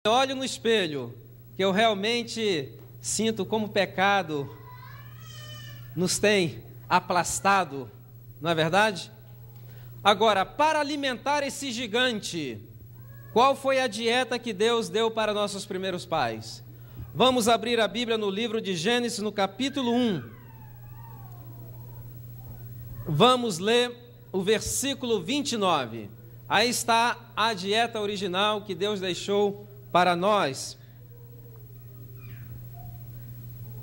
olho no espelho, que eu realmente sinto como o pecado nos tem aplastado, não é verdade? Agora, para alimentar esse gigante, qual foi a dieta que Deus deu para nossos primeiros pais? Vamos abrir a Bíblia no livro de Gênesis, no capítulo 1. Vamos ler o versículo 29. Aí está a dieta original que Deus deixou para nós.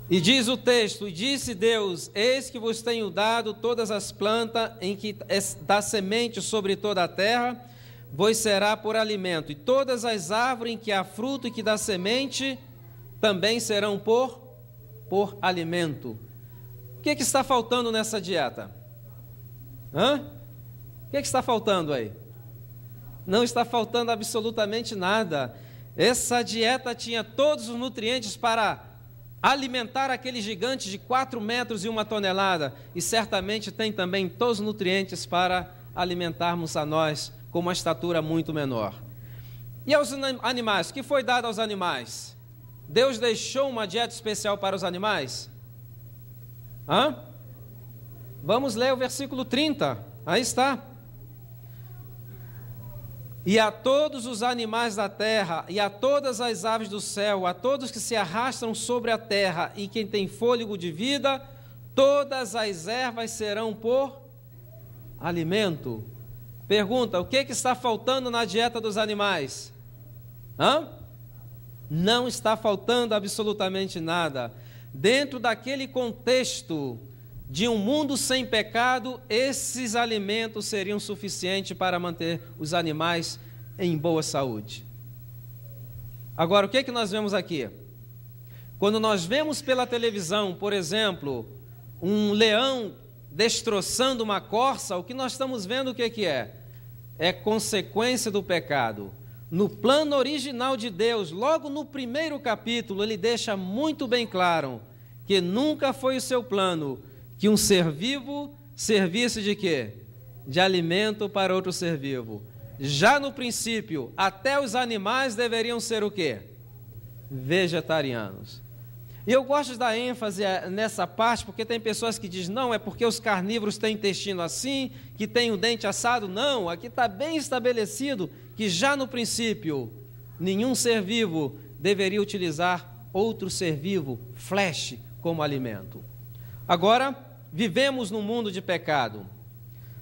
E diz o texto: e disse Deus: eis que vos tenho dado todas as plantas em que dá semente sobre toda a terra, vos será por alimento, e todas as árvores em que há fruto e que dá semente, também serão por alimento. O que está faltando nessa dieta? O que está faltando aí? Não está faltando absolutamente nada. Essa dieta tinha todos os nutrientes para alimentar aquele gigante de 4 metros e 1 tonelada, e certamente tem também todos os nutrientes para alimentarmos a nós com uma estatura muito menor. E aos animais, o que foi dado aos animais? Deus deixou uma dieta especial para os animais? Vamos ler o versículo 30, aí está. E a todos os animais da terra, e a todas as aves do céu, a todos que se arrastam sobre a terra, e quem tem fôlego de vida, todas as ervas serão por alimento. Pergunta: o que está faltando na dieta dos animais? Não está faltando absolutamente nada. Dentro daquele contexto de um mundo sem pecado, esses alimentos seriam suficientes para manter os animais em boa saúde. Agora, o que nós vemos aqui? Quando nós vemos pela televisão, por exemplo, um leão destroçando uma corça, o que nós estamos vendo o que é? É consequência do pecado. No plano original de Deus, logo no primeiro capítulo, ele deixa muito bem claro que nunca foi o seu plano que um ser vivo servisse de quê? De alimento para outro ser vivo. Já no princípio, até os animais deveriam ser o quê? Vegetarianos. E eu gosto de dar ênfase nessa parte, porque tem pessoas que dizem: não, é porque os carnívoros têm intestino assim, que tem o dente assado. Não, aqui está bem estabelecido que já no princípio, nenhum ser vivo deveria utilizar outro ser vivo, flesh, como alimento. Agora, vivemos num mundo de pecado,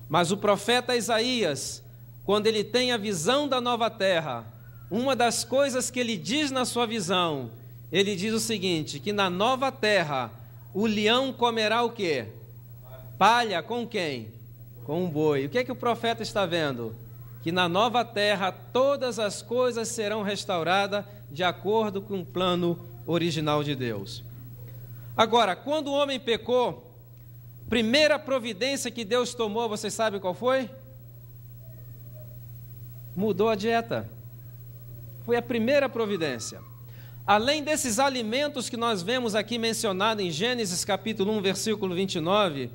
mas o profeta Isaías, quando ele tem a visão da nova terra, uma das coisas que ele diz na sua visão, ele diz o seguinte: que na nova terra o leão comerá o quê? Palha. Com quem? Com um boi. O que é que o profeta está vendo? Que na nova terra todas as coisas serão restauradas de acordo com o plano original de Deus. Agora, quando o homem pecou, primeira providência que Deus tomou, vocês sabem qual foi? Mudou a dieta. Foi a primeira providência. Além desses alimentos que nós vemos aqui mencionados em Gênesis capítulo 1, versículo 29,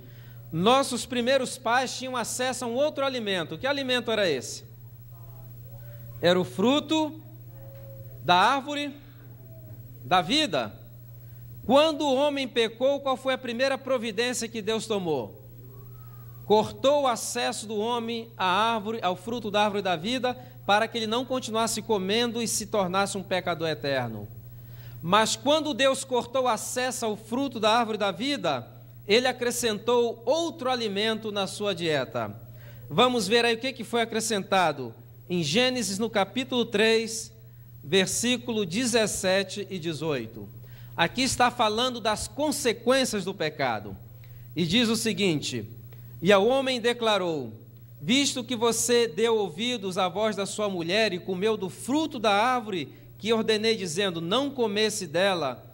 nossos primeiros pais tinham acesso a um outro alimento. Que alimento era esse? Era o fruto da árvore da vida. Quando o homem pecou, qual foi a primeira providência que Deus tomou? Cortou o acesso do homem à árvore, ao fruto da árvore da vida, para que ele não continuasse comendo e se tornasse um pecador eterno. Mas quando Deus cortou o acesso ao fruto da árvore da vida, ele acrescentou outro alimento na sua dieta. Vamos ver aí o que foi acrescentado em Gênesis, no capítulo 3, versículo 17 e 18. Aqui está falando das consequências do pecado. E diz o seguinte: e ao homem declarou: visto que você deu ouvidos à voz da sua mulher e comeu do fruto da árvore que ordenei, dizendo: não comesse dela,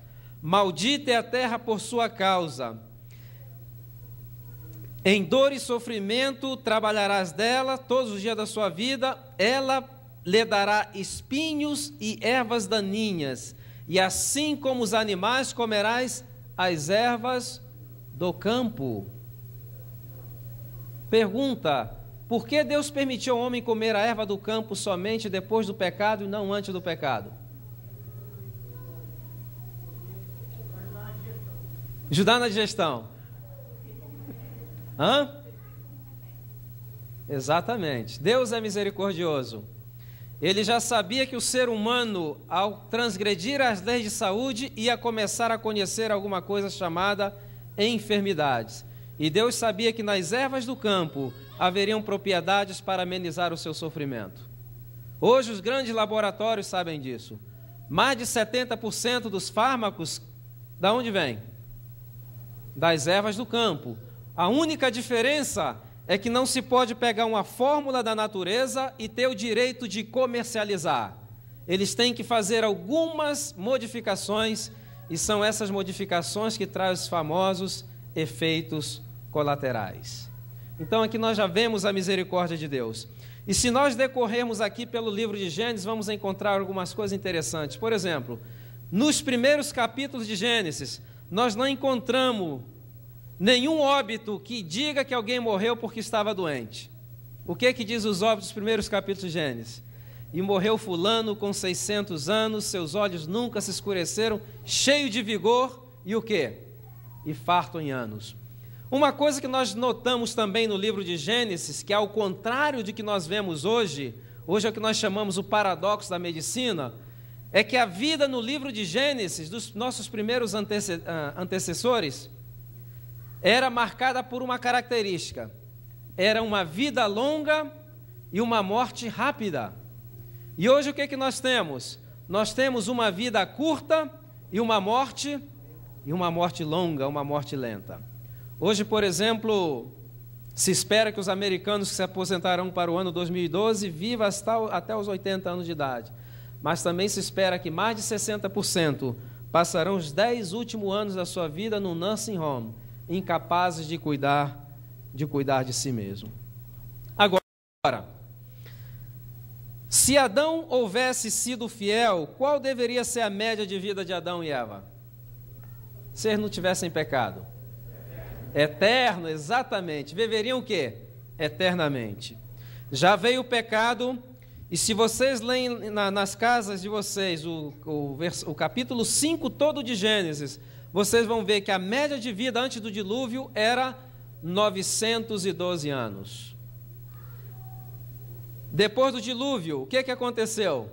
maldita é a terra por sua causa. Em dor e sofrimento trabalharás dela todos os dias da sua vida, ela lhe dará espinhos e ervas daninhas, e assim como os animais comerás as ervas do campo. Pergunta: por que Deus permitiu ao homem comer a erva do campo somente depois do pecado e não antes do pecado? Ajudar na digestão. Hã? Exatamente. Deus é misericordioso. Ele já sabia que o ser humano, ao transgredir as leis de saúde, ia começar a conhecer alguma coisa chamada enfermidades. E Deus sabia que nas ervas do campo haveriam propriedades para amenizar o seu sofrimento. Hoje os grandes laboratórios sabem disso. Mais de 70% dos fármacos, da onde vem? Das ervas do campo. A única diferença é que não se pode pegar uma fórmula da natureza e ter o direito de comercializar. Eles têm que fazer algumas modificações, e são essas modificações que trazem os famosos efeitos colaterais. Então aqui nós já vemos a misericórdia de Deus. E se nós decorrermos aqui pelo livro de Gênesis, vamos encontrar algumas coisas interessantes. Por exemplo, nos primeiros capítulos de Gênesis, nós não encontramos nenhum óbito que diga que alguém morreu porque estava doente. O que diz os óbitos dos primeiros capítulos de Gênesis? E morreu fulano com 600 anos, seus olhos nunca se escureceram, cheio de vigor, e o quê? E farto em anos. Uma coisa que nós notamos também no livro de Gênesis, que é ao contrário de que nós vemos hoje é o que nós chamamos o paradoxo da medicina, é que a vida no livro de Gênesis, dos nossos primeiros antecessores, era marcada por uma característica: era uma vida longa e uma morte rápida. E hoje o que nós temos? Nós temos uma vida curta e uma morte longa, uma morte lenta. Hoje, por exemplo, se espera que os americanos que se aposentarão para o ano 2012 vivam até os 80 anos de idade. Mas também se espera que mais de 60% passarão os 10 últimos anos da sua vida no nursing home, incapazes de cuidar de si mesmo. Agora, se Adão houvesse sido fiel, qual deveria ser a média de vida de Adão e Eva? Se eles não tivessem pecado? Eterno, exatamente. Viveriam o quê? Eternamente. Já veio o pecado, e se vocês leem nas casas de vocês o capítulo 5 todo de Gênesis, vocês vão ver que a média de vida antes do dilúvio era 912 anos. Depois do dilúvio, o que aconteceu?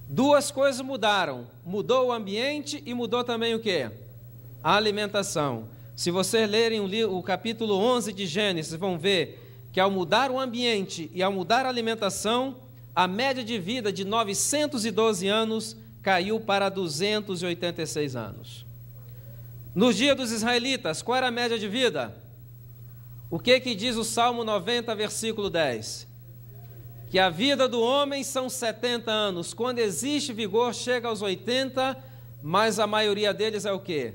Duas coisas mudaram. Mudou o ambiente e mudou também o quê? A alimentação. Se vocês lerem o capítulo 11 de Gênesis, vão ver que ao mudar o ambiente e ao mudar a alimentação, a média de vida de 912 anos caiu para 286 anos. Nos dias dos israelitas, qual era a média de vida? O que diz o Salmo 90, versículo 10? Que a vida do homem são 70 anos. Quando existe vigor, chega aos 80, mas a maioria deles é o quê?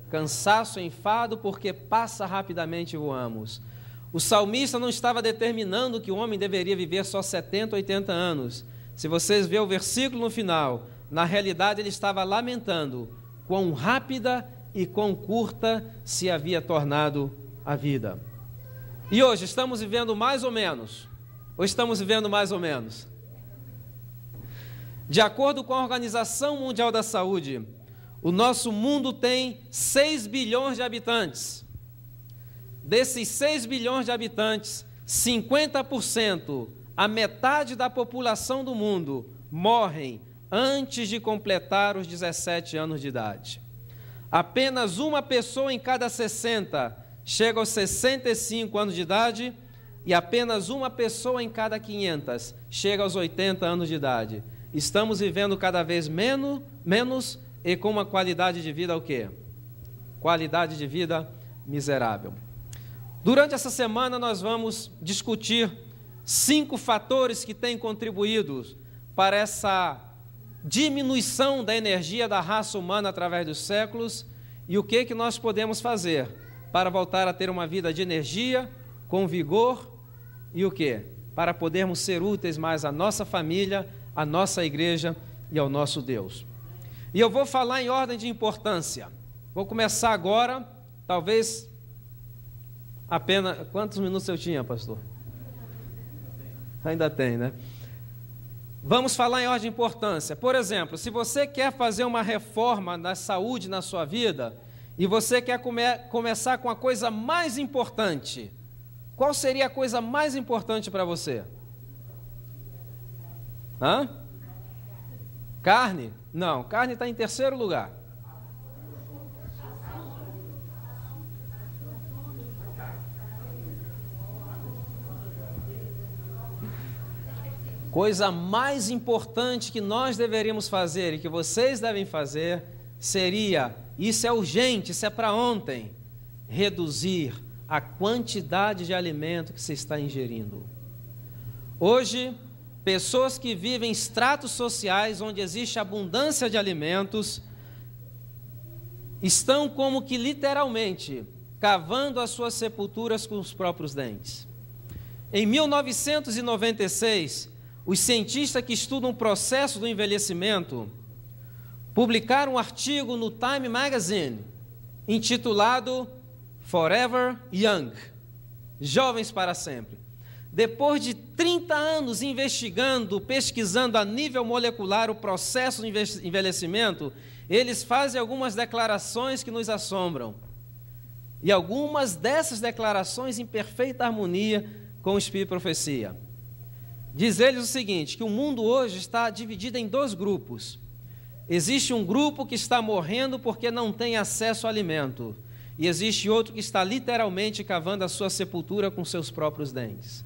Cansaço, enfado, porque passa rapidamente e voamos. O salmista não estava determinando que o homem deveria viver só 70, 80 anos. Se vocês verem o versículo no final, na realidade ele estava lamentando quão rápida e quão curta se havia tornado a vida. E hoje estamos vivendo mais ou menos? Ou estamos vivendo mais ou menos? De acordo com a Organização Mundial da Saúde, o nosso mundo tem 6 bilhões de habitantes. Desses 6 bilhões de habitantes, 50%, a metade da população do mundo, morrem antes de completar os 17 anos de idade. Apenas uma pessoa em cada 60 chega aos 65 anos de idade e apenas uma pessoa em cada 500 chega aos 80 anos de idade. Estamos vivendo cada vez menos e com uma qualidade de vida o quê? Qualidade de vida miserável. Durante essa semana nós vamos discutir 5 fatores que têm contribuído para essa diminuição da energia da raça humana através dos séculos e o que nós podemos fazer para voltar a ter uma vida de energia, com vigor e o quê? Para podermos ser úteis mais à nossa família, à nossa igreja e ao nosso Deus. E eu vou falar em ordem de importância. Vou começar agora, talvez apenas... Quantos minutos eu tinha, pastor? Ainda tem, né? Vamos falar em ordem de importância. Por exemplo, se você quer fazer uma reforma na saúde na sua vida, e você quer começar com a coisa mais importante, qual seria a coisa mais importante para você? Carne? Não, carne está em terceiro lugar. Coisa mais importante que nós deveríamos fazer e que vocês devem fazer seria, isso é urgente, isso é para ontem, reduzir a quantidade de alimento que você está ingerindo. Hoje, pessoas que vivem em estratos sociais onde existe abundância de alimentos, estão como que literalmente cavando as suas sepulturas com os próprios dentes. Em 1996, os cientistas que estudam o processo do envelhecimento publicaram um artigo no Time Magazine intitulado Forever Young, Jovens para Sempre. Depois de 30 anos investigando, pesquisando a nível molecular o processo do envelhecimento, eles fazem algumas declarações que nos assombram. E algumas dessas declarações em perfeita harmonia com o Espírito de Profecia. Diz eles o seguinte, que o mundo hoje está dividido em dois grupos. Existe um grupo que está morrendo porque não tem acesso ao alimento. E existe outro que está literalmente cavando a sua sepultura com seus próprios dentes.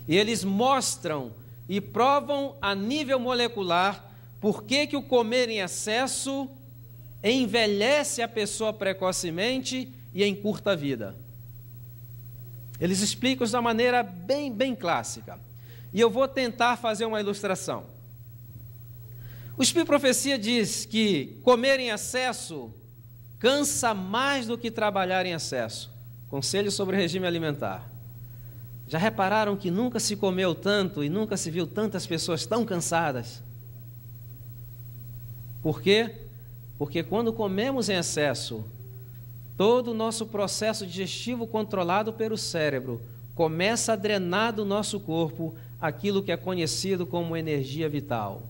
E eles mostram e provam a nível molecular por que o comer em excesso envelhece a pessoa precocemente e encurta a vida. Eles explicam isso de uma maneira bem clássica. E eu vou tentar fazer uma ilustração. O Espírito de Profecia diz que comer em excesso cansa mais do que trabalhar em excesso. Conselho sobre regime alimentar. Já repararam que nunca se comeu tanto e nunca se viu tantas pessoas tão cansadas? Por quê? Porque quando comemos em excesso, todo o nosso processo digestivo controlado pelo cérebro começa a drenar do nosso corpo aquilo que é conhecido como energia vital.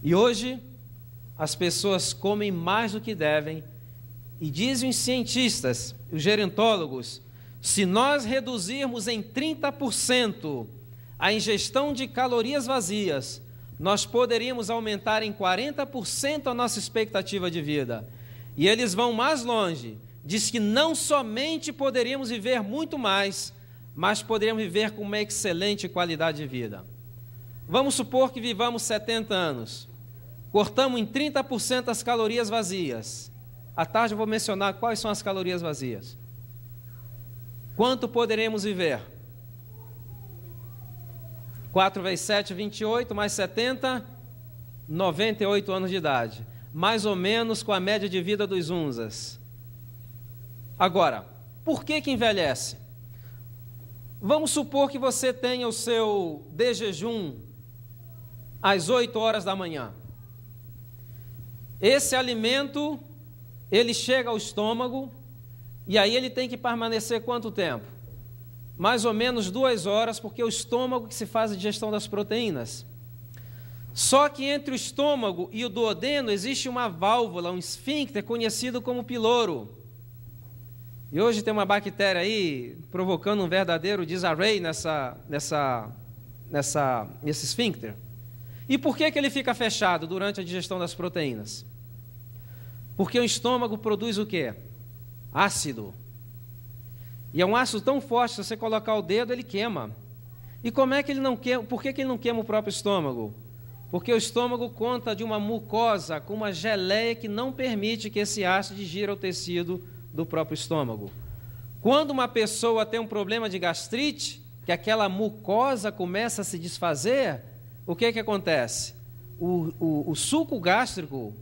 E hoje, as pessoas comem mais do que devem, e dizem os cientistas, os gerontólogos, se nós reduzirmos em 30% a ingestão de calorias vazias, nós poderíamos aumentar em 40% a nossa expectativa de vida. E eles vão mais longe, diz que não somente poderíamos viver muito mais, mas poderíamos viver com uma excelente qualidade de vida. Vamos supor que vivamos 70 anos, cortamos em 30% as calorias vazias. À tarde eu vou mencionar quais são as calorias vazias. Quanto poderemos viver? 4 vezes 7, 28, mais 70, 98 anos de idade. Mais ou menos com a média de vida dos unzas. Agora, por que envelhece? Vamos supor que você tenha o seu de jejum às 8 horas da manhã. Esse alimento, ele chega ao estômago e aí ele tem que permanecer quanto tempo? Mais ou menos 2 horas, porque é o estômago que se faz a digestão das proteínas. Só que entre o estômago e o duodeno existe uma válvula, um esfíncter conhecido como piloro. E hoje tem uma bactéria aí provocando um verdadeiro disarray nesse esfíncter. E por que ele fica fechado durante a digestão das proteínas? Porque o estômago produz o quê? Ácido. E é um ácido tão forte, se você colocar o dedo, ele queima. E como é que ele não queima? Por que ele não queima o próprio estômago? Porque o estômago conta de uma mucosa com uma geleia que não permite que esse ácido digira o tecido do próprio estômago. Quando uma pessoa tem um problema de gastrite, que aquela mucosa começa a se desfazer, o que acontece? O suco gástrico,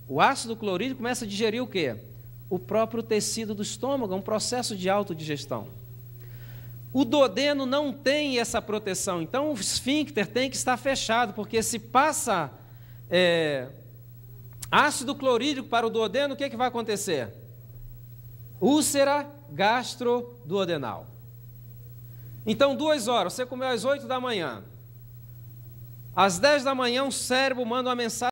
o ácido clorídrico começa a digerir o quê? O próprio tecido do estômago, é um processo de autodigestão. O duodeno não tem essa proteção, então o esfíncter tem que estar fechado, porque se passa ácido clorídrico para o duodeno, o que vai acontecer? Úlcera gastroduodenal. Então, 2 horas, você comeu às 8 da manhã. Às 10 da manhã, o cérebro manda uma mensagem